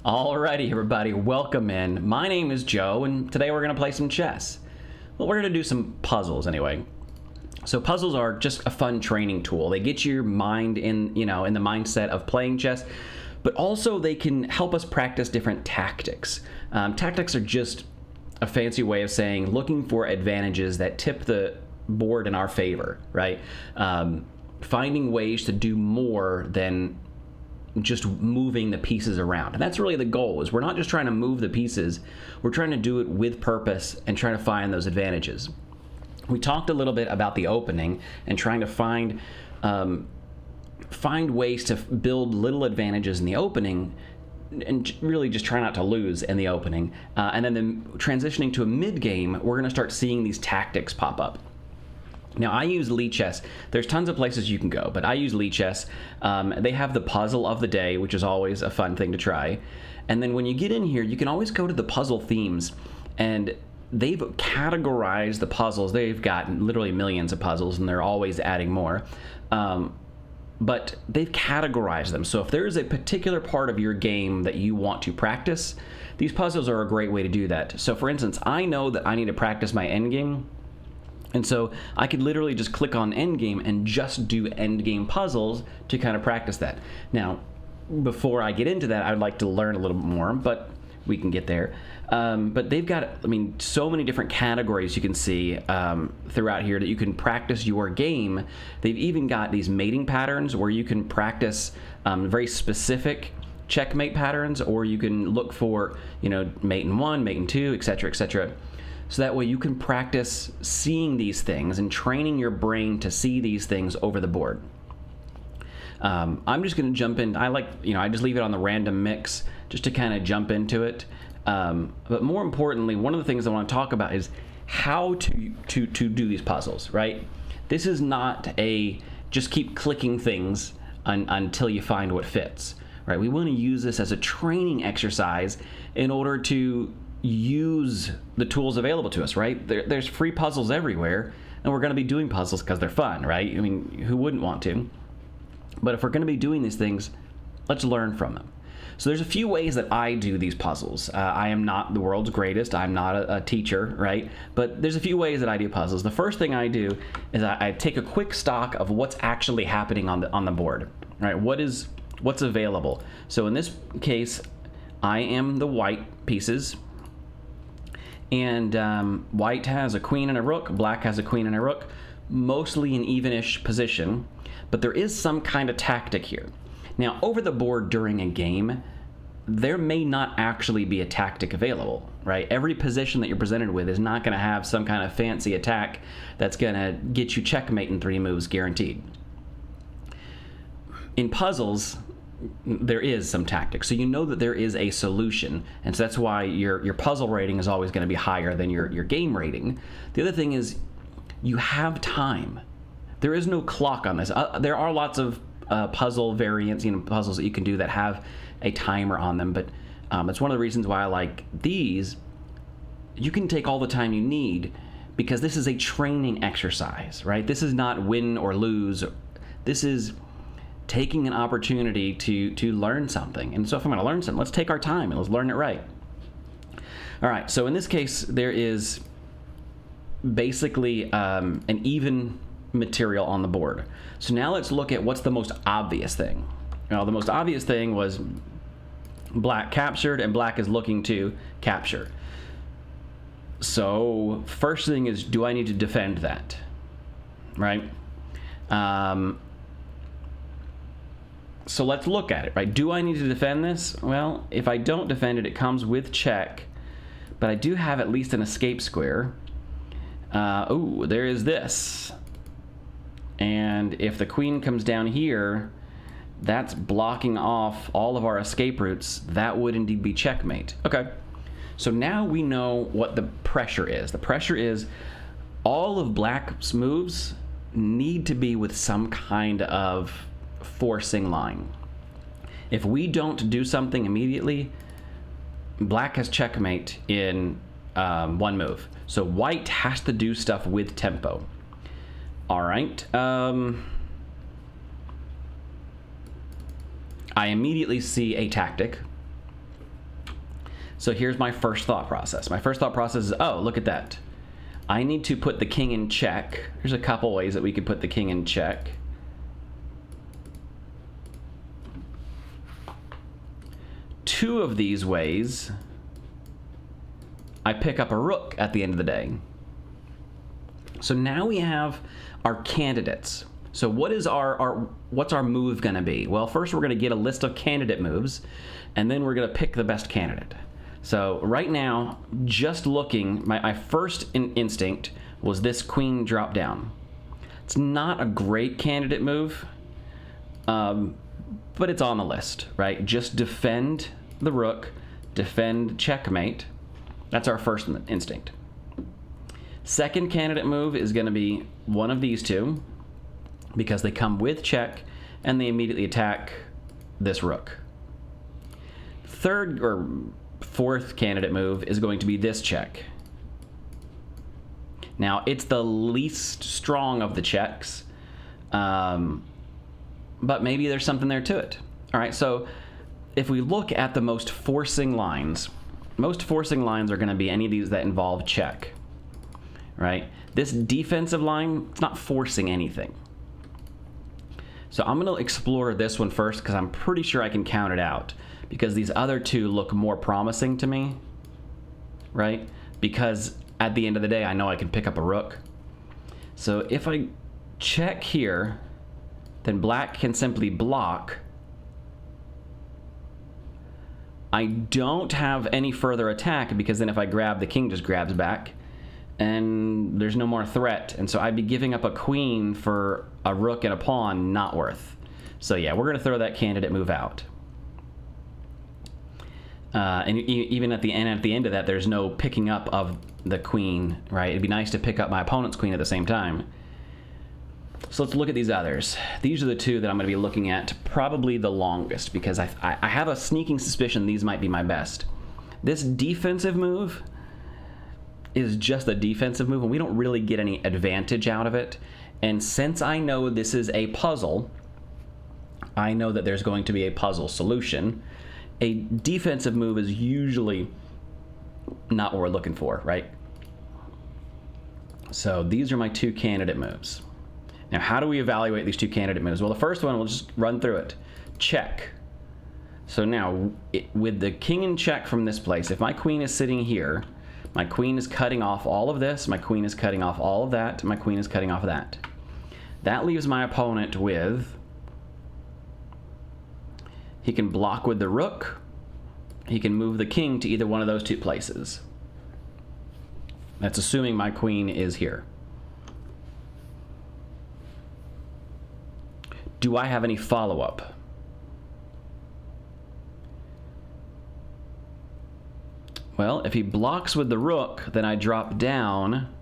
Alrighty, everybody, welcome in. My name is Joe, and today we're going to play some chess. Well, we're going to do some puzzles anyway. So puzzles are just a fun training tool. They get your mind in, in the mindset of playing chess, but also they can help us practice different tactics. Tactics are just a fancy way of saying looking for advantages that tip the board in our favor, right? Finding ways to do more than just moving the pieces around. And that's really the goal, is we're not just trying to move the pieces, we're trying to do it with purpose and trying to find those advantages. We talked a little bit about the opening and trying to find ways to build little advantages in the opening and really just try not to lose in the opening. And then transitioning to a mid-game, we're going to start seeing these tactics pop up. Now, I use Lichess. There's tons of places you can go, but I use Lichess. They have the puzzle of the day, which is always a fun thing to try. And then when you get in here, you can always go to the puzzle themes, and they've categorized the puzzles. They've got literally millions of puzzles, and they're always adding more. But they've categorized them. So if there is a particular part of your game that you want to practice, these puzzles are a great way to do that. So for instance, I know that I need to practice my endgame. And so I could literally just click on endgame and just do endgame puzzles to kind of practice that. Now, before I get into that, I'd like to learn a little bit more, but we can get there. But they've got, so many different categories you can see throughout here that you can practice your game. They've even got these mating patterns where you can practice very specific checkmate patterns, or you can look for, mate in 1, mate in 2, etc., etc. So that way you can practice seeing these things and training your brain to see these things over the board. I'm just going to jump in. I just leave it on the random mix just to kind of jump into it. But more importantly, one of the things I want to talk about is how to do these puzzles, right? This is not a just keep clicking things until you find what fits, right? We want to use this as a training exercise in order to use the tools available to us, right? There's free puzzles everywhere, and we're going to be doing puzzles because they're fun, right? Who wouldn't want to? But if we're going to be doing these things, let's learn from them. So there's a few ways that I do these puzzles. I am not the world's greatest. I'm not a teacher, right? But there's a few ways that I do puzzles. The first thing I do is I take a quick stock of what's actually happening on the board, right? What's available. So in this case, I am the white pieces. And white has a queen and a rook, black has a queen and a rook, mostly in evenish position, but there is some kind of tactic here. Now, over the board during a game, there may not actually be a tactic available, right? Every position that you're presented with is not going to have some kind of fancy attack that's going to get you checkmate in 3 moves guaranteed. In puzzles, there is some tactic, so you know that there is a solution, and so that's why your puzzle rating is always going to be higher than your game rating. The other thing is you have time. There is no clock on this. There are lots of puzzle variants, puzzles that you can do that have a timer on them, but it's one of the reasons why I like these. You can take all the time you need because this is a training exercise, right? This is not win or lose. This is taking an opportunity to learn something. And so if I'm going to learn something, let's take our time and let's learn it right. All right, so in this case, there is basically an even material on the board. So now let's look at what's the most obvious thing. Now, the most obvious thing was black captured, and black is looking to capture. So first thing is, do I need to defend that, right? So let's look at it, right? Do I need to defend this? Well, if I don't defend it, it comes with check, but I do have at least an escape square. Ooh, there is this. And if the queen comes down here, that's blocking off all of our escape routes. That would indeed be checkmate. Okay, so now we know what the pressure is. The pressure is all of black's moves need to be with some kind of forcing line. If we don't do something immediately, black has checkmate in 1 move. So white has to do stuff with tempo. All right. I immediately see a tactic. So here's my first thought process. My first thought process is, oh, look at that. I need to put the king in check. There's a couple ways that we could put the king in check. Two of these ways, I pick up a rook at the end of the day. So now we have our candidates. So what is what's our move going to be? Well, first we're going to get a list of candidate moves, and then we're going to pick the best candidate. So right now, just looking, my first instinct was this queen drop down. It's not a great candidate move, but it's on the list, right? Just defend the rook, defend checkmate. That's our first instinct. Second candidate move is going to be one of these two, because they come with check and they immediately attack this rook. Third or fourth candidate move is going to be this check. Now, it's the least strong of the checks, but maybe there's something there to it. All right, so if we look at the most forcing lines are going to be any of these that involve check, right? This defensive line, it's not forcing anything. So I'm going to explore this one first because I'm pretty sure I can count it out, because these other two look more promising to me, right? Because at the end of the day, I know I can pick up a rook. So if I check here, then black can simply block. I don't have any further attack, because then if I grab, the king just grabs back and there's no more threat. And so I'd be giving up a queen for a rook and a pawn, not worth. So yeah, we're going to throw that candidate move out. And even at the end of that, there's no picking up of the queen, right? It'd be nice to pick up my opponent's queen at the same time. So let's look at these others. These are the two that I'm going to be looking at probably the longest, because I have a sneaking suspicion these might be my best. This defensive move is just a defensive move, and we don't really get any advantage out of it. And since I know this is a puzzle, I know that there's going to be a puzzle solution. A defensive move is usually not what we're looking for, right? So these are my two candidate moves. Now, how do we evaluate these two candidate moves? Well, the first one, we'll just run through it. Check. So now, with the king in check from this place, if my queen is sitting here, my queen is cutting off all of this, my queen is cutting off all of that, my queen is cutting off that. That leaves my opponent with, he can block with the rook, he can move the king to either one of those two places. That's assuming my queen is here. Do I have any follow-up? Well, if he blocks with the rook, then I drop down.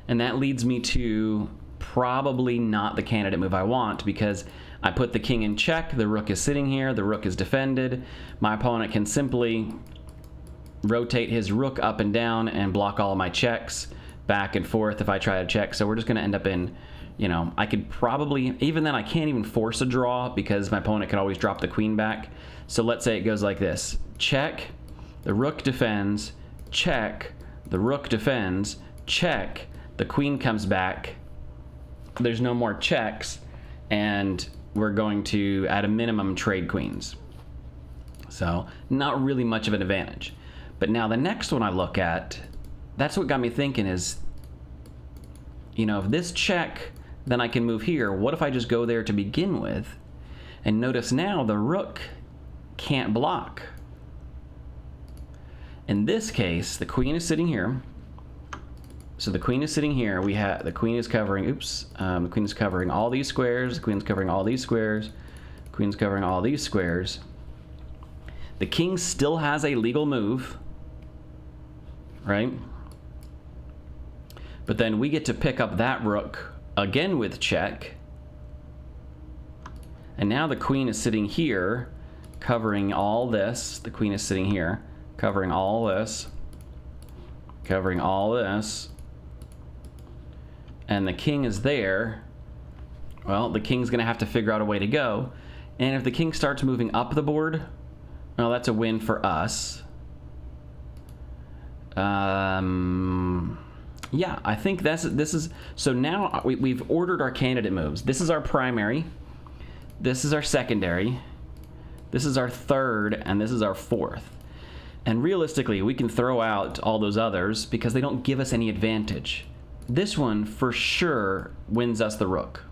And that leads me to probably not the candidate move I want, because I put the king in check, the rook is sitting here, the rook is defended. My opponent can simply rotate his rook up and down and block all of my checks back and forth if I try to check. So we're just going to end up in, you know, I could probably, even then I can't even force a draw because my opponent could always drop the queen back. So let's say it goes like this. Check, the rook defends, check, the rook defends, check, the queen comes back. There's no more checks, and we're going to, at a minimum, trade queens. So not really much of an advantage. But now the next one I look at, that's what got me thinking is, you know, if this check, then I can move here. What if I just go there to begin with? And notice now the rook can't block. In this case, the queen is sitting here. So the queen is sitting here. We have the queen is covering, the queen is covering all these squares. The queen's covering all these squares. The queen's covering all these squares. The king still has a legal move, right? But then we get to pick up that rook again with check. And now the queen is sitting here, covering all this. The queen is sitting here, covering all this, covering all this. And the king is there. Well, the king's going to have to figure out a way to go. And if the king starts moving up the board, well, that's a win for us. Yeah, I think this is, so now we've ordered our candidate moves. This is our primary, this is our secondary, this is our third, and this is our fourth. And realistically, we can throw out all those others because they don't give us any advantage. This one for sure wins us the rook.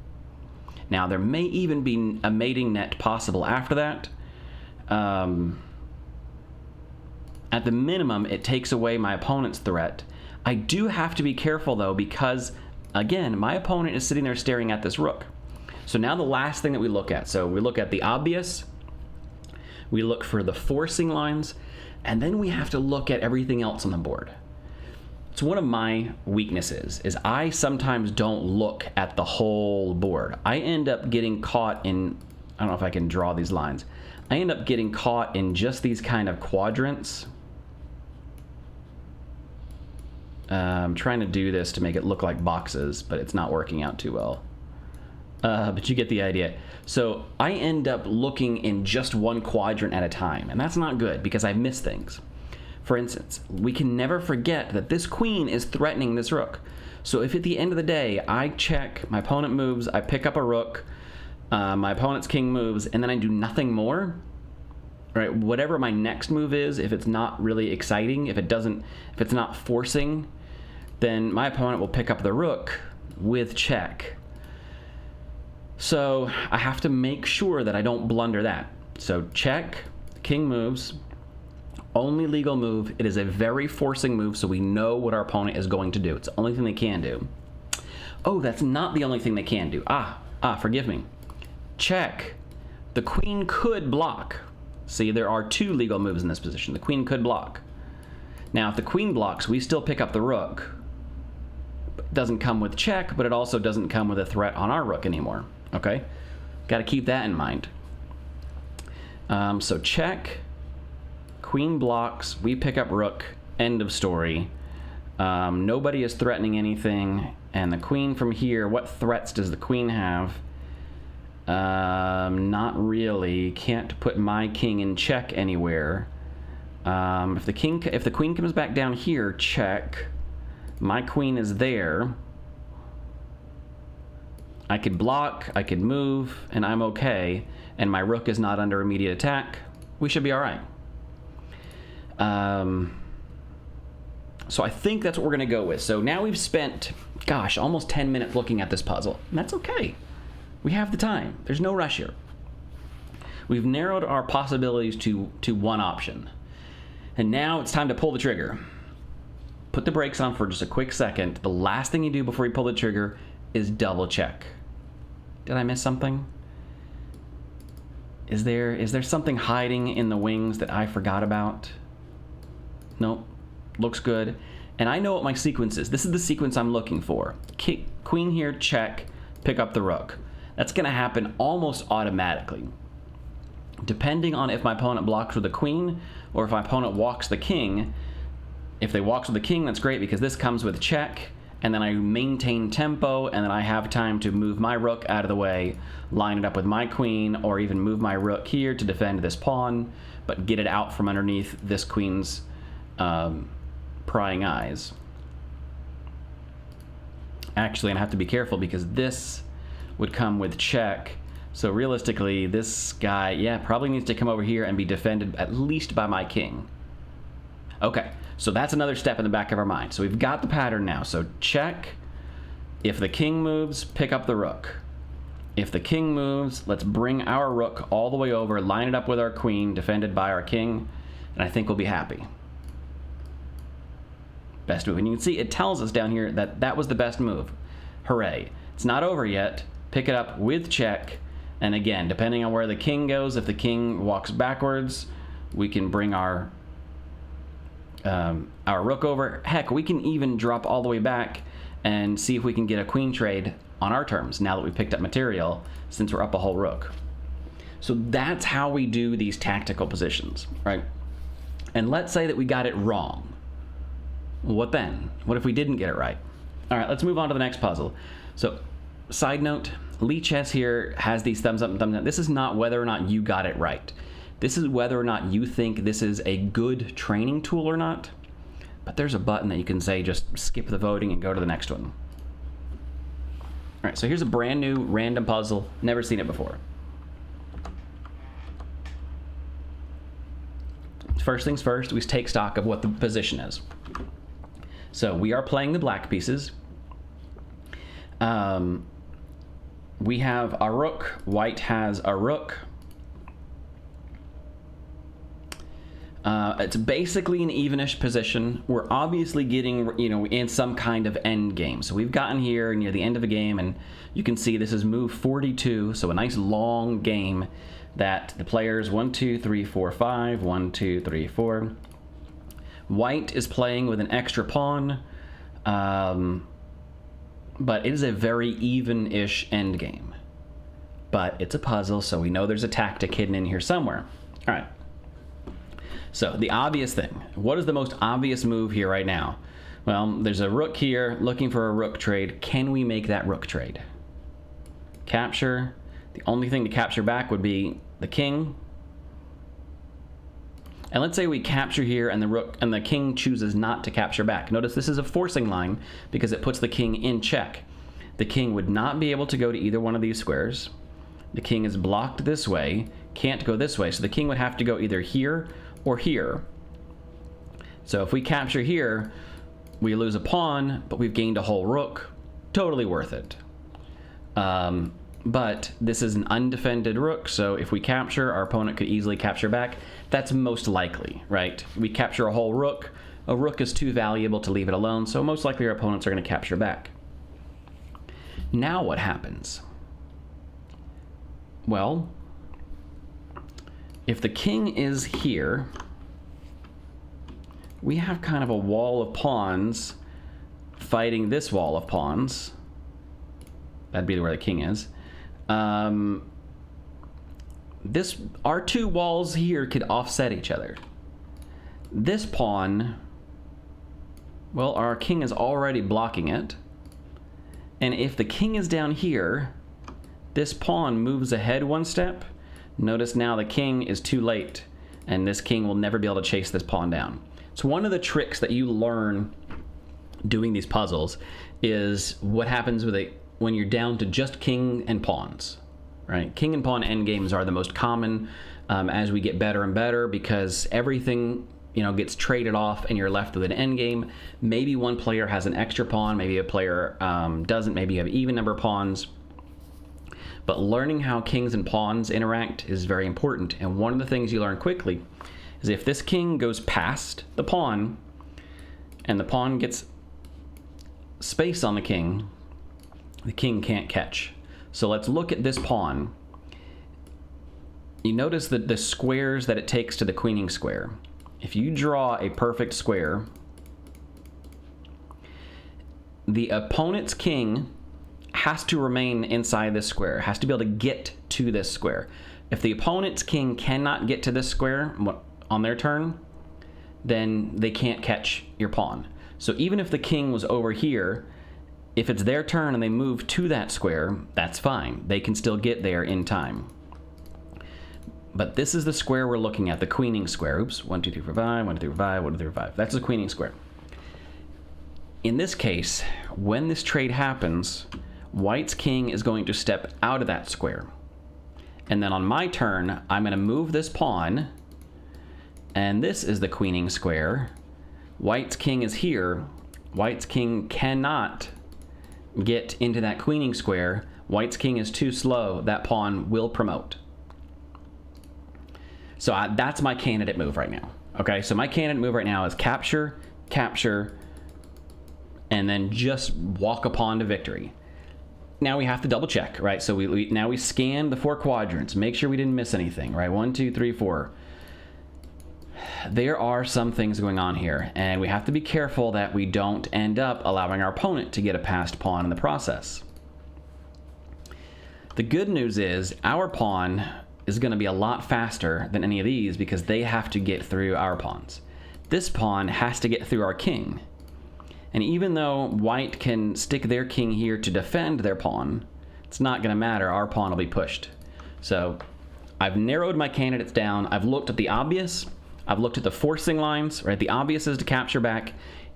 Now, there may even be a mating net possible after that. At the minimum, it takes away my opponent's threat. I do have to be careful, though, because, again, my opponent is sitting there staring at this rook. So now the last thing that we look at. So we look at the obvious, we look for the forcing lines, and then we have to look at everything else on the board. It's one of my weaknesses, is I sometimes don't look at the whole board. I end up getting caught in, I don't know if I can draw these lines. I end up getting caught in just these kind of quadrants. I'm trying to do this to make it look like boxes, but it's not working out too well. But you get the idea. So I end up looking in just one quadrant at a time, and that's not good because I miss things. For instance, we can never forget that this queen is threatening this rook. So if at the end of the day I check, my opponent moves, I pick up a rook, my opponent's king moves, and then I do nothing more, right? Whatever my next move is, if it's not really exciting, if it's not forcing, then my opponent will pick up the rook with check. So I have to make sure that I don't blunder that. So check, king moves, only legal move. It is a very forcing move, so we know what our opponent is going to do. It's the only thing they can do. Oh, that's not the only thing they can do. Forgive me. Check. The queen could block. See, there are two legal moves in this position. The queen could block. Now, if the queen blocks, we still pick up the rook. It doesn't come with check, but it also doesn't come with a threat on our rook anymore. Okay? Got to keep that in mind. So check. Queen blocks. We pick up rook. End of story. Nobody is threatening anything. And the queen from here, what threats does the queen have? Not really. Can't put my king in check anywhere. If the queen comes back down here, check. My queen is there. I could block, I could move, and I'm okay. And my rook is not under immediate attack. We should be all right. So I think that's what we're going to go with. So now we've spent, gosh, almost 10 minutes looking at this puzzle. And that's okay. We have the time. There's no rush here. We've narrowed our possibilities to one option. And now it's time to pull the trigger. Put the brakes on for just a quick second. The last thing you do before you pull the trigger is double check. Did I miss something? Is there something hiding in the wings that I forgot about? Nope. Looks good. And I know what my sequence is. This is the sequence I'm looking for. Queen here, check, pick up the rook. That's going to happen almost automatically. Depending on if my opponent blocks with the queen or if my opponent walks the king. If they walks with the king, that's great because this comes with check, and then I maintain tempo, and then I have time to move my rook out of the way, line it up with my queen, or even move my rook here to defend this pawn, but get it out from underneath this queen's prying eyes. Actually, I have to be careful because this would come with check. So realistically, this guy, yeah, probably needs to come over here and be defended at least by my king. Okay, so that's another step in the back of our mind. So we've got the pattern now. So check. If the king moves, pick up the rook. If the king moves, let's bring our rook all the way over, line it up with our queen, defended by our king, and I think we'll be happy. Best move. And you can see it tells us down here that that was the best move. Hooray. It's not over yet. Pick it up with check. And again, depending on where the king goes, if the king walks backwards, we can bring our rook over. Heck, we can even drop all the way back and see if we can get a queen trade on our terms now that we picked up material, since we're up a whole rook. So that's how we do these tactical positions, right? And let's say that we got it wrong. What then? What if we didn't get it right? All right, let's move on to the next puzzle. So Side note, Lichess here has these thumbs up and thumbs down. This is not whether or not you got it right. This is whether or not you think this is a good training tool or not. But there's a button that you can say just skip the voting and go to the next one. All right, so here's a brand new random puzzle. Never seen it before. First things first, we take stock of what the position is. So we are playing the black pieces. We have a rook. White has a rook. It's basically an evenish position. We're obviously getting, in some kind of end game. So we've gotten here near the end of a game, and you can see this is move 42. So a nice long game that the players 1, 2, 3, 4, 5, 1, 2, 3, 4. White is playing with an extra pawn, but it is a very even-ish end game. But it's a puzzle, so we know there's a tactic hidden in here somewhere. All right. So the obvious thing, what is the most obvious move here right now? Well, there's a rook here looking for a rook trade. Can we make that rook trade? Capture. The only thing to capture back would be the king. And let's say we capture here and the rook and the king chooses not to capture back. Notice this is a forcing line because it puts the king in check. The king would not be able to go to either one of these squares. The king is blocked this way, can't go this way. So the king would have to go either here or here. So if we capture here, we lose a pawn, but we've gained a whole rook. Totally worth it. But this is an undefended rook, so if we capture, our opponent could easily capture back. That's most likely, right? We capture a whole rook. A rook is too valuable to leave it alone, so most likely our opponents are going to capture back. Now what happens? Well, if the king is here, we have kind of a wall of pawns fighting this wall of pawns. That'd be where the king is. Our two walls here could offset each other. This pawn, well, our king is already blocking it. And if the king is down here, this pawn moves ahead one step. Notice now the king is too late, and this king will never be able to chase this pawn down. So one of the tricks that you learn doing these puzzles is what happens with when you're down to just king and pawns, right? King and pawn endgames are the most common as we get better and better because everything gets traded off and you're left with an endgame. Maybe one player has an extra pawn, maybe a player doesn't, maybe you have even number of pawns. But learning how kings and pawns interact is very important. And one of the things you learn quickly is if this king goes past the pawn and the pawn gets space on the king can't catch. So let's look at this pawn. You notice that the squares that it takes to the queening square. If you draw a perfect square, the opponent's king has to remain inside this square, has to be able to get to this square. If the opponent's king cannot get to this square on their turn, then they can't catch your pawn. So even if the king was over here, if it's their turn and they move to that square, that's fine. They can still get there in time. But this is the square we're looking at, the queening square. Oops, 1, 2, 3, 4, 5, 1, 2, 3, 5, 1, 2, 3, 5. That's the queening square. In this case, when this trade happens, White's king is going to step out of that square. And then on my turn, I'm going to move this pawn, and this is the queening square. White's king is here. White's king cannot get into that queening square. White's king is too slow. That pawn will promote. So that's my candidate move right now. Okay, so my candidate move right now is capture, capture, and then just walk a pawn to victory. Now we have to double check, right? So now we scan the 4 quadrants, make sure we didn't miss anything, right? 1, 2, 3, 4. There are some things going on here, and we have to be careful that we don't end up allowing our opponent to get a passed pawn in the process. The good news is our pawn is going to be a lot faster than any of these because they have to get through our pawns. This pawn has to get through our king. And even though White can stick their king here to defend their pawn, it's not going to matter. Our pawn will be pushed. So I've narrowed my candidates down. I've looked at the obvious. I've looked at the forcing lines, right? The obvious is to capture back.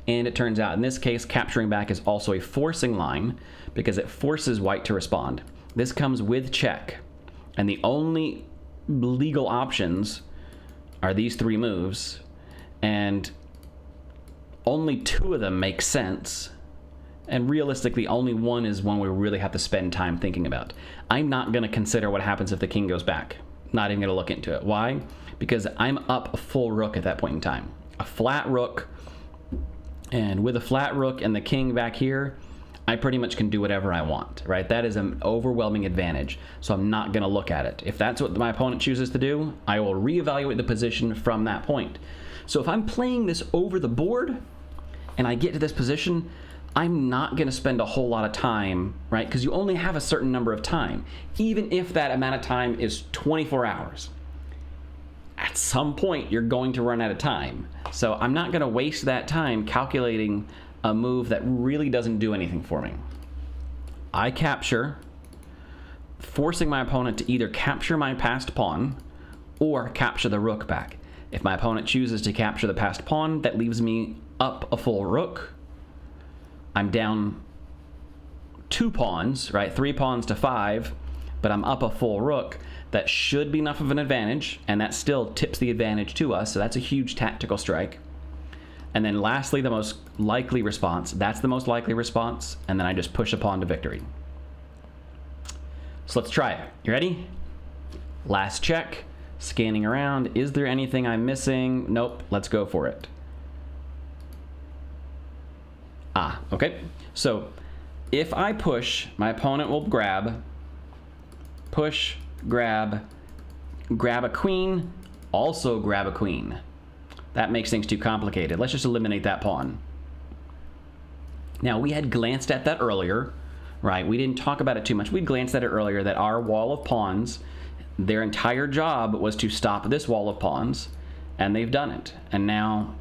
And it turns out in this case, capturing back is also a forcing line because it forces white to respond. This comes with check. And the only legal options are these 3 moves. And only 2 of them make sense. And realistically, only one is one we really have to spend time thinking about. I'm not going to consider what happens if the king goes back. Not even going to look into it. Why? Because I'm up a full rook at that point in time. A flat rook. And with a flat rook and the king back here, I pretty much can do whatever I want, right? That is an overwhelming advantage. So I'm not going to look at it. If that's what my opponent chooses to do, I will reevaluate the position from that point. So if I'm playing this over the board and I get to this position, I'm not going to spend a whole lot of time, right? Because you only have a certain number of time. Even if that amount of time is 24 hours. At some point, you're going to run out of time. So I'm not going to waste that time calculating a move that really doesn't do anything for me. I capture, forcing my opponent to either capture my passed pawn or capture the rook back. If my opponent chooses to capture the passed pawn, that leaves me up a full rook. I'm down 2 pawns, right? 3 pawns to 5, but I'm up a full rook. That should be enough of an advantage, and that still tips the advantage to us, so that's a huge tactical strike. And then lastly, the most likely response. That's the most likely response, and then I just push a pawn to victory. So let's try it. You ready? Last check. Scanning around. Is there anything I'm missing? Nope. Let's go for it. Okay. So if I push, my opponent will grab, push, grab a queen, also grab a queen. That makes things too complicated. Let's just eliminate that pawn. Now, we had glanced at that earlier, right? We didn't talk about it too much. We glanced at it earlier that our wall of pawns, their entire job was to stop this wall of pawns, and they've done it. And now,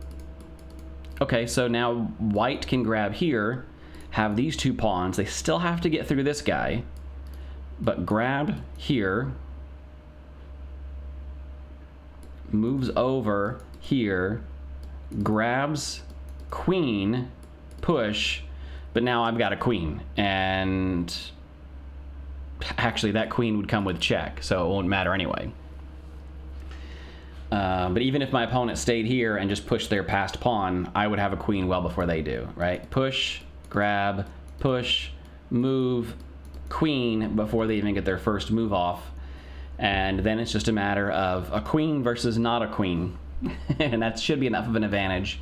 okay, so now white can grab here, have these 2 pawns. They still have to get through this guy, but grab here, moves over here, grabs queen, push, but now I've got a queen, and actually that queen would come with check, so it won't matter anyway. But even if my opponent stayed here and just pushed their passed pawn, I would have a queen well before they do, right? Push, grab, push, move, queen before they even get their first move off. And then it's just a matter of a queen versus not a queen. And that should be enough of an advantage,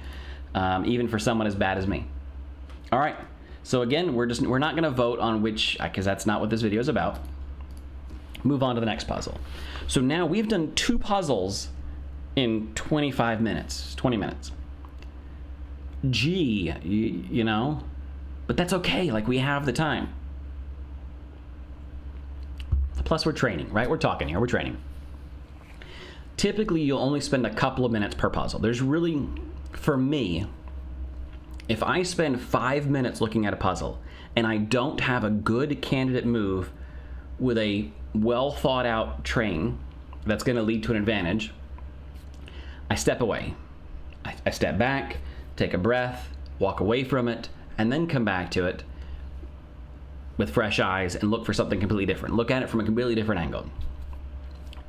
even for someone as bad as me. All right. So again, we're not going to vote on which, because that's not what this video is about. Move on to the next puzzle. So now we've done 2 puzzles in 25 minutes, 20 minutes. Gee, you know, but that's okay. Like, we have the time. Plus, we're training, right? We're talking here. We're training. Typically, you'll only spend a couple of minutes per puzzle. There's really, for me, if I spend 5 minutes looking at a puzzle and I don't have a good candidate move with a well thought out train that's going to lead to an advantage, I step away. I step back, take a breath, walk away from it, and then come back to it with fresh eyes and look for something completely different. Look at it from a completely different angle.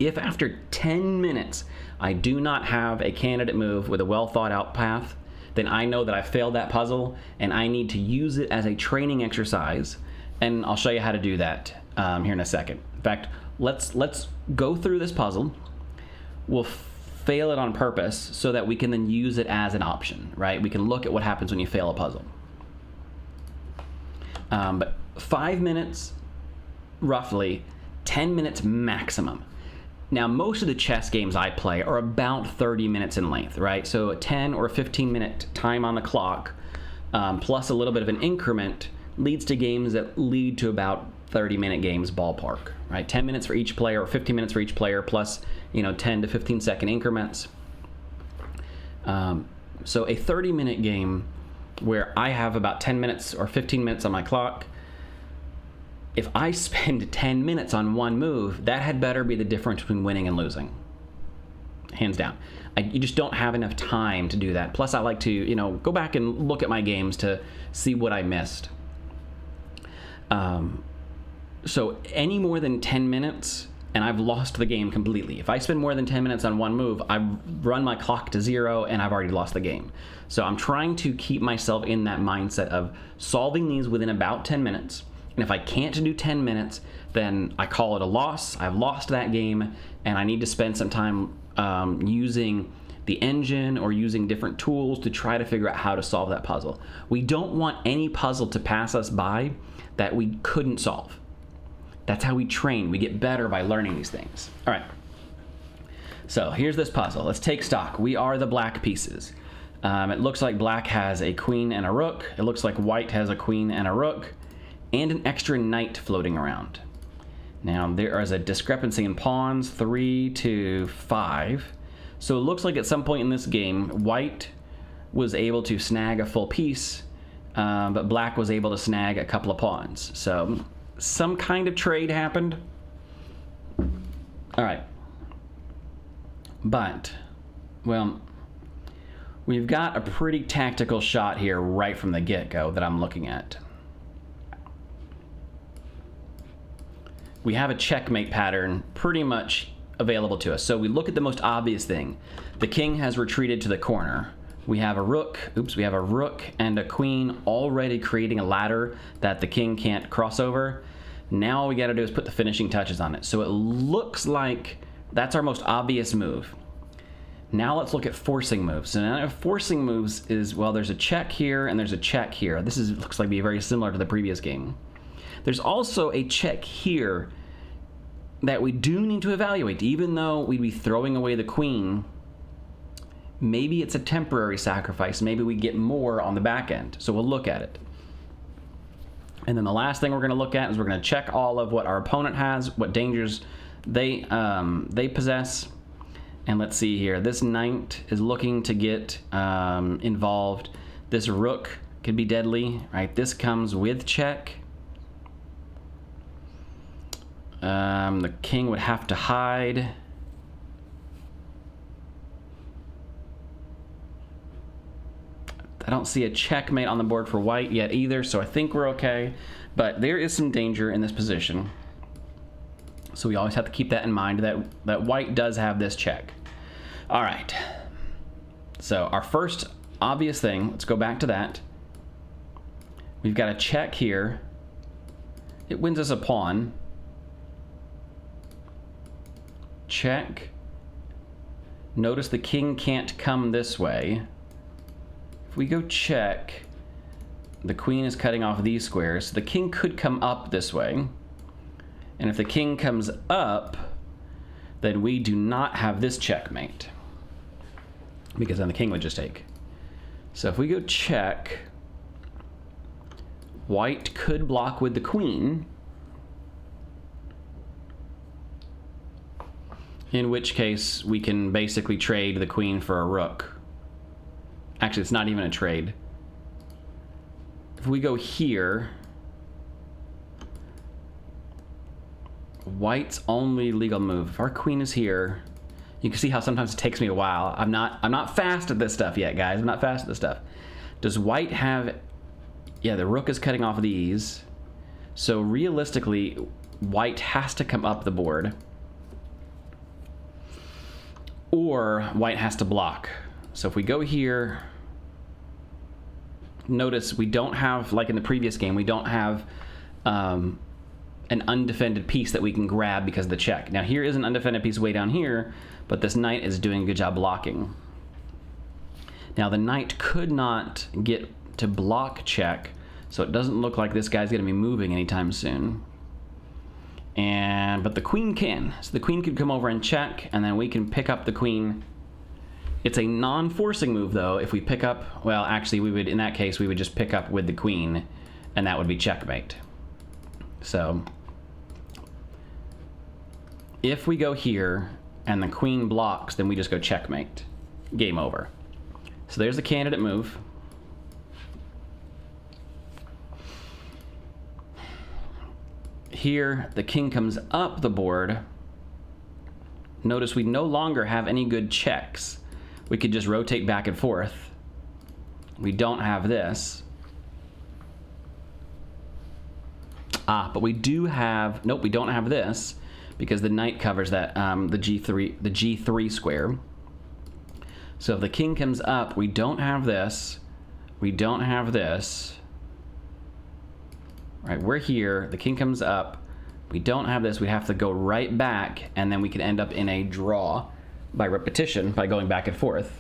If after 10 minutes I do not have a candidate move with a well thought out path, then I know that I failed that puzzle and I need to use it as a training exercise, and I'll show you how to do that here in a second. In fact, let's go through this puzzle. We'll fail it on purpose so that we can then use it as an option, right? We can look at what happens when you fail a puzzle. But 5 minutes, roughly, 10 minutes maximum. Now, most of the chess games I play are about 30 minutes in length, right? So a 10 or 15 minute time on the clock, plus a little bit of an increment, leads to games that lead to about 30-minute games ballpark, right? 10 minutes for each player or 15 minutes for each player, plus 10 to 15 second increments. So a 30-minute game where I have about 10 minutes or 15 minutes on my clock, if I spend 10 minutes on one move, that had better be the difference between winning and losing. Hands down. You just don't have enough time to do that. Plus, I like to, you know, go back and look at my games to see what I missed. So any more than 10 minutes, and I've lost the game completely. If I spend more than 10 minutes on one move, I've run my clock to 0, and I've already lost the game. So I'm trying to keep myself in that mindset of solving these within about 10 minutes. And if I can't do 10 minutes, then I call it a loss. I've lost that game, and I need to spend some time using the engine or using different tools to try to figure out how to solve that puzzle. We don't want any puzzle to pass us by that we couldn't solve. That's how we train. We get better by learning these things. All right. So here's this puzzle. Let's take stock. We are the black pieces. It looks like black has a queen and a rook. It looks like white has a queen and a rook and an extra knight floating around. Now there is a discrepancy in pawns, 3 to 5. So it looks like at some point in this game, white was able to snag a full piece, but black was able to snag a couple of pawns. So some kind of trade happened. All right. But, well, we've got a pretty tactical shot here right from the get-go that I'm looking at. We have a checkmate pattern pretty much available to us. So we look at the most obvious thing. The king has retreated to the corner. We have a rook, we have a rook and a queen already creating a ladder that the king can't cross over. Now all we gotta do is put the finishing touches on it. So it looks like that's our most obvious move. Now let's look at forcing moves. So now forcing moves is, well, there's a check here and there's a check here. This looks like be very similar to the previous game. There's also a check here that we do need to evaluate. Even though we'd be throwing away the queen, maybe it's a temporary sacrifice. Maybe we get more on the back end. So we'll look at it. And then the last thing we're going to look at is we're going to check all of what our opponent has, what dangers they possess. And let's see here. This knight is looking to get involved. This rook could be deadly, right? This comes with check. The king would have to hide. I don't see a checkmate on the board for white yet either, so I think we're okay. But there is some danger in this position. So we always have to keep that in mind, that white does have this check. All right. So our first obvious thing, let's go back to that. We've got a check here. It wins us a pawn. Check. Notice the king can't come this way. If we go check, the queen is cutting off these squares. The king could come up this way. And if the king comes up, then we do not have this checkmate, because then the king would just take. So if we go check, white could block with the queen, in which case we can basically trade the queen for a rook. Actually, it's not even a trade. If we go here, white's only legal move, if our queen is here, you can see how sometimes it takes me a while. I'm not fast at this stuff yet, guys. I'm not fast at this stuff. Does white have, yeah, the rook is cutting off these. So realistically, white has to come up the board, or white has to block. So if we go here, notice we don't have, like in the previous game, we don't have an undefended piece that we can grab because of the check. Now here is an undefended piece way down here, but this knight is doing a good job blocking. Now the knight could not get to block check, so it doesn't look like this guy's gonna be moving anytime soon. But the queen can. So the queen could come over and check, and then we can pick up the queen. It's a non-forcing move though. If we pick up, well, actually we would, in that case, we would just pick up with the queen, and that would be checkmate. So if we go here and the queen blocks, then we just go checkmate. Game over. So there's the candidate move. here, the king comes up the board. Notice we no longer have any good checks. We could just rotate back and forth. We don't have this. But we do have, nope, we don't have this because the knight covers that, the G3 square. So if the king comes up, we don't have this. We don't have this. Right, we're here, the king comes up. We don't have this, we have to go right back, and then we can end up in a draw by repetition by going back and forth.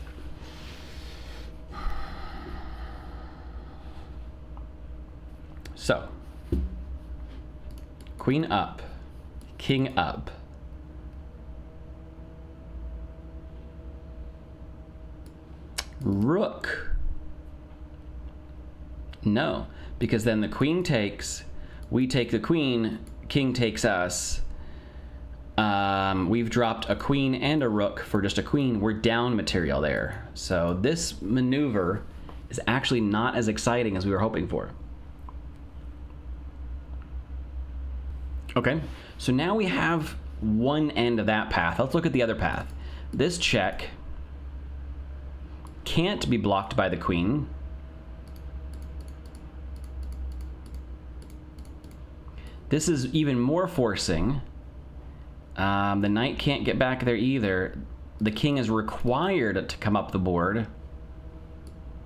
So, queen up, king up. Rook. No, because then the queen takes, we take the queen, king takes us. We've dropped a queen and a rook for just a queen. We're down material there. So this maneuver is actually not as exciting as we were hoping for. Okay, so now we have one end of that path. Let's look at the other path. This check can't be blocked by the queen. This is even more forcing. The knight can't get back there either. The king is required to come up the board,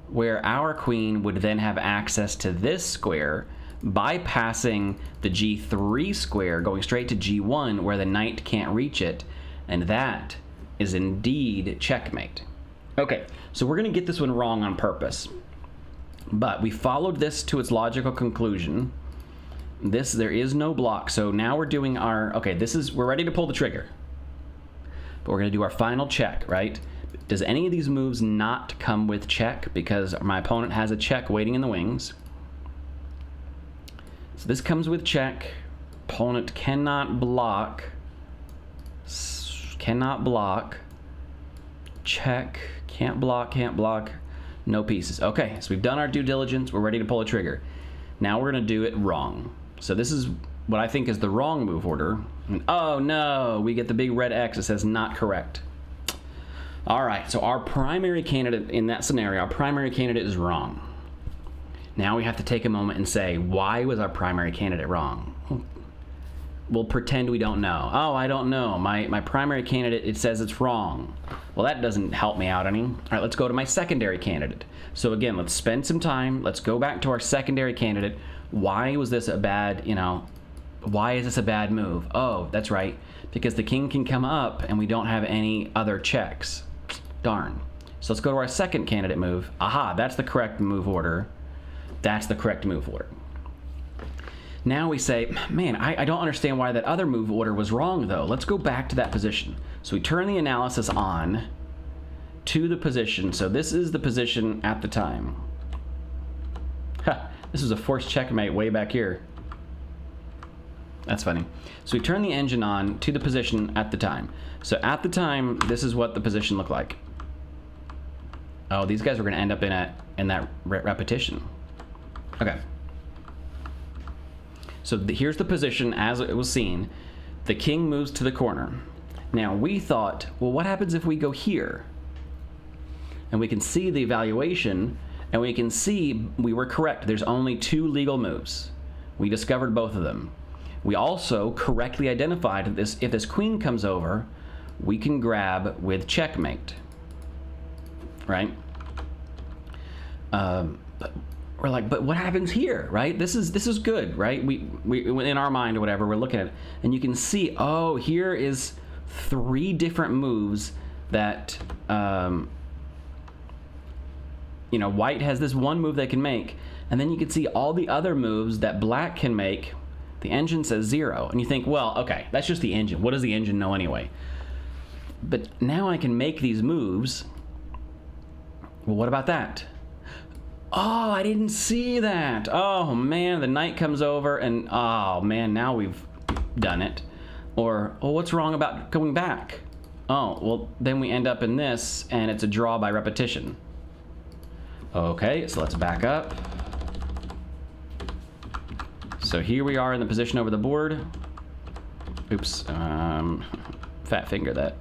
where our queen would then have access to this square, bypassing the G3 square, going straight to G1, where the knight can't reach it, and that is indeed checkmate. Okay, so we're going to get this one wrong on purpose, but we followed this to its logical conclusion. There is no block, so now we're doing our, okay, we're ready to pull the trigger. But we're gonna do our final check, right? Does any of these moves not come with check because my opponent has a check waiting in the wings? So this comes with check. Opponent cannot block. Check, can't block. No pieces. Okay, so we've done our due diligence. We're ready to pull a trigger. Now we're gonna do it wrong. So this is what I think is the wrong move order. And oh no, we get the big red X that says not correct. All right, so our primary candidate in that scenario, our primary candidate is wrong. Now we have to take a moment and say, why was our primary candidate wrong? We'll pretend we don't know. Oh, I don't know. My primary candidate, it says it's wrong. Well, that doesn't help me out any. All right, let's go to my secondary candidate. So again, let's spend some time. Let's go back to our secondary candidate. Why was this a bad, why is this a bad move? Oh, that's right, because the king can come up and we don't have any other checks. Darn. So let's go to our second candidate move. Aha, that's the correct move order. That's the correct move order. Now we say, man, I don't understand why that other move order was wrong though. Let's go back to that position. So we turn the analysis on to the position. So this is the position at the time. This was a forced checkmate way back here. That's funny. So we turn the engine on to the position at the time. So at the time, this is what the position looked like. Oh, these guys were going to end up in that repetition. Okay. So here's the position as it was seen. The king moves to the corner. Now we thought, well, what happens if we go here? And we can see the evaluation, and we can see we were correct. There's only two legal moves. We discovered both of them. We also correctly identified this. If this queen comes over, we can grab with checkmate, right? But we're like, but what happens here, right? This is good, right? We in our mind or whatever, we're looking at it, and you can see, oh, here is 3 different moves that, white has this one move they can make, and then you can see all the other moves that black can make. The engine says 0, and you think, well, okay, that's just the engine. What does the engine know anyway? But now I can make these moves. Well, what about that? Oh, I didn't see that. Oh man, the knight comes over and oh man, now we've done it. Or, oh, what's wrong about going back? Oh, well, then we end up in this and it's a draw by repetition. Okay, so let's back up. So here we are in the position over the board. Oops, fat finger that.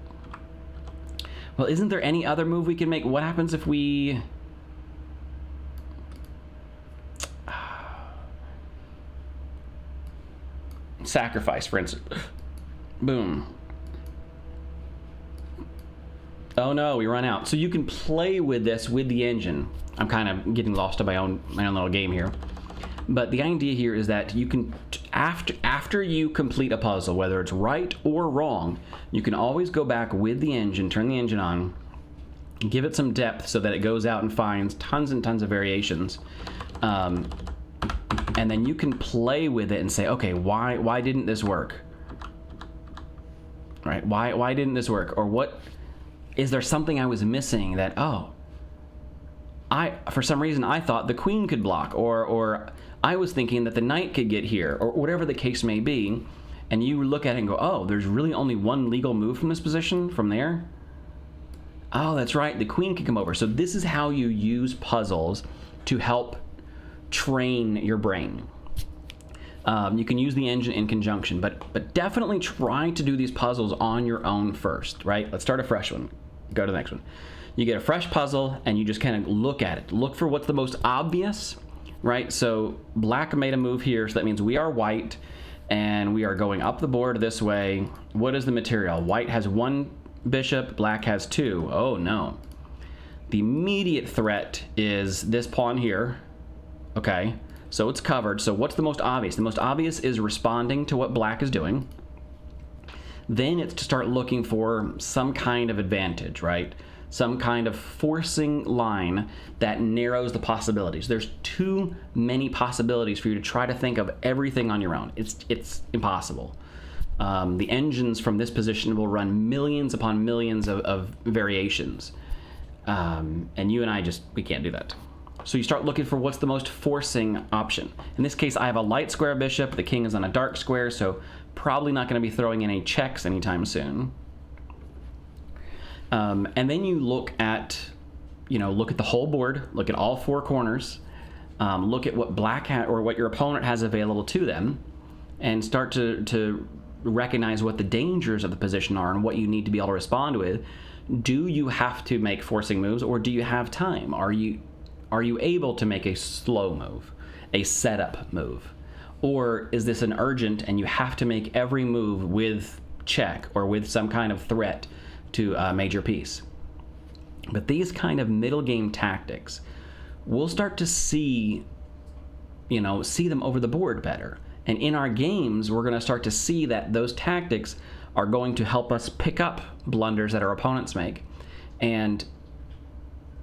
Well, isn't there any other move we can make? What happens if we... sacrifice, for instance. Boom. Oh no, we run out. So you can play with this with the engine. I'm kind of getting lost in my own little game here. But the idea here is that you can, after you complete a puzzle, whether it's right or wrong, you can always go back with the engine, turn the engine on, give it some depth so that it goes out and finds tons and tons of variations. And then you can play with it and say, okay, why didn't this work? Right? Why didn't this work? Or what, is there something I was missing that, oh, for some reason I thought the queen could block, or I was thinking that the knight could get here, or whatever the case may be, and you look at it and go, oh, there's really only one legal move from this position, from there? Oh, that's right, the queen can come over. So this is how you use puzzles to help train your brain. You can use the engine in conjunction, but definitely try to do these puzzles on your own first, right? Let's start a fresh one. Go to the next one. You get a fresh puzzle and you just kind of look at it. Look for what's the most obvious, right? So black made a move here, so that means we are white and we are going up the board this way. What is the material? White has one bishop, black has two. Oh no. The immediate threat is this pawn here. Okay, so it's covered. So what's the most obvious? The most obvious is responding to what black is doing. Then it's to start looking for some kind of advantage, right? Some kind of forcing line that narrows the possibilities. There's too many possibilities for you to try to think of everything on your own. It's impossible. The engines from this position will run millions upon millions of variations. And you and I we can't do that. So you start looking for what's the most forcing option. In this case, I have a light square bishop. The king is on a dark square, so probably not going to be throwing any checks anytime soon. And then you look at the whole board, look at all four corners, look at what black or what your opponent has available to them, and start to recognize what the dangers of the position are and what you need to be able to respond with. Do you have to make forcing moves, or do you have time? Are you able to make a slow move, a setup move? Or is this an urgent and you have to make every move with check or with some kind of threat to a major piece? But these kind of middle game tactics, we'll start to see them over the board better. And in our games, we're going to start to see that those tactics are going to help us pick up blunders that our opponents make. And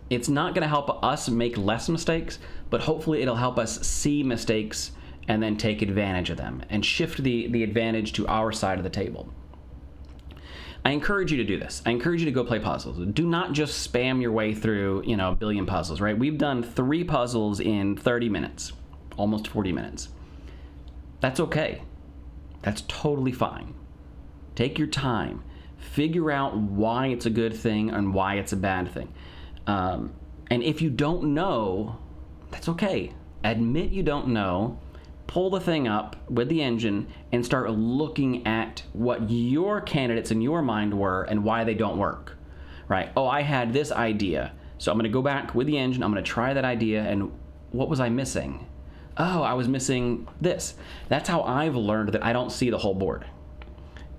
it's not going to help us make less mistakes, but hopefully it'll help us see mistakes and then take advantage of them and shift the advantage to our side of the table. I encourage you to do this. I encourage you to go play puzzles. Do not just spam your way through, a billion puzzles, right? We've done 3 puzzles in 30 minutes, almost 40 minutes. That's okay. That's totally fine. Take your time. Figure out why it's a good thing and why it's a bad thing. And if you don't know, that's okay. Admit you don't know. Pull the thing up with the engine and start looking at what your candidates in your mind were and why they don't work, right? Oh, I had this idea, so I'm going to go back with the engine. I'm going to try that idea, and what was I missing? Oh, I was missing this. That's how I've learned that I don't see the whole board.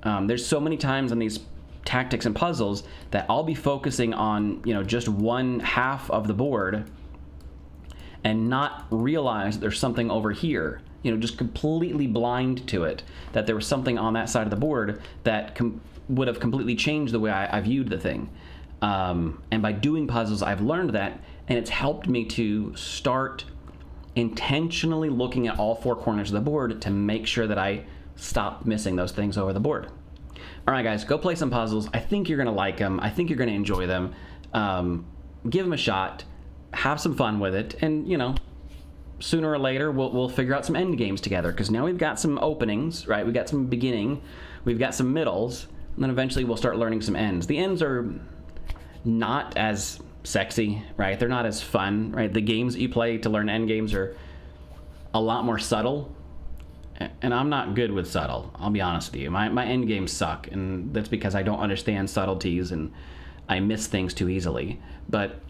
There's so many times on these tactics and puzzles that I'll be focusing on, just one half of the board and not realize there's something over here, just completely blind to it, that there was something on that side of the board that would have completely changed the way I viewed the thing. And by doing puzzles, I've learned that, and it's helped me to start intentionally looking at all 4 corners of the board to make sure that I stop missing those things over the board. All right, guys, go play some puzzles. I think you're going to like them. I think you're going to enjoy them. Give them a shot. Have some fun with it. And, sooner or later, we'll figure out some end games together, because now we've got some openings, right? We've got some beginning. We've got some middles. And then eventually we'll start learning some ends. The ends are not as sexy, right? They're not as fun, right? The games that you play to learn end games are a lot more subtle. And I'm not good with subtle. I'll be honest with you. My end games suck, and that's because I don't understand subtleties and I miss things too easily. But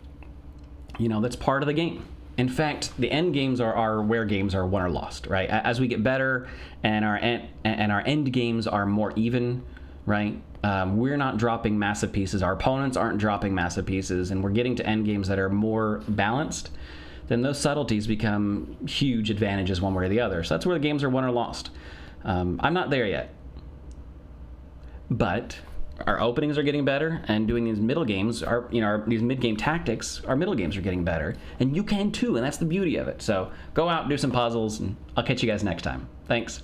that's part of the game. In fact, the end games are where games are won or lost, right? As we get better and our end games are more even, right? We're not dropping massive pieces. Our opponents aren't dropping massive pieces, and we're getting to end games that are more balanced. Then those subtleties become huge advantages one way or the other. So that's where the games are won or lost. I'm not there yet, but our openings are getting better, and doing these middle games these mid-game tactics, our middle games are getting better, and you can too, and that's the beauty of it. So go out, do some puzzles, and I'll catch you guys next time. Thanks.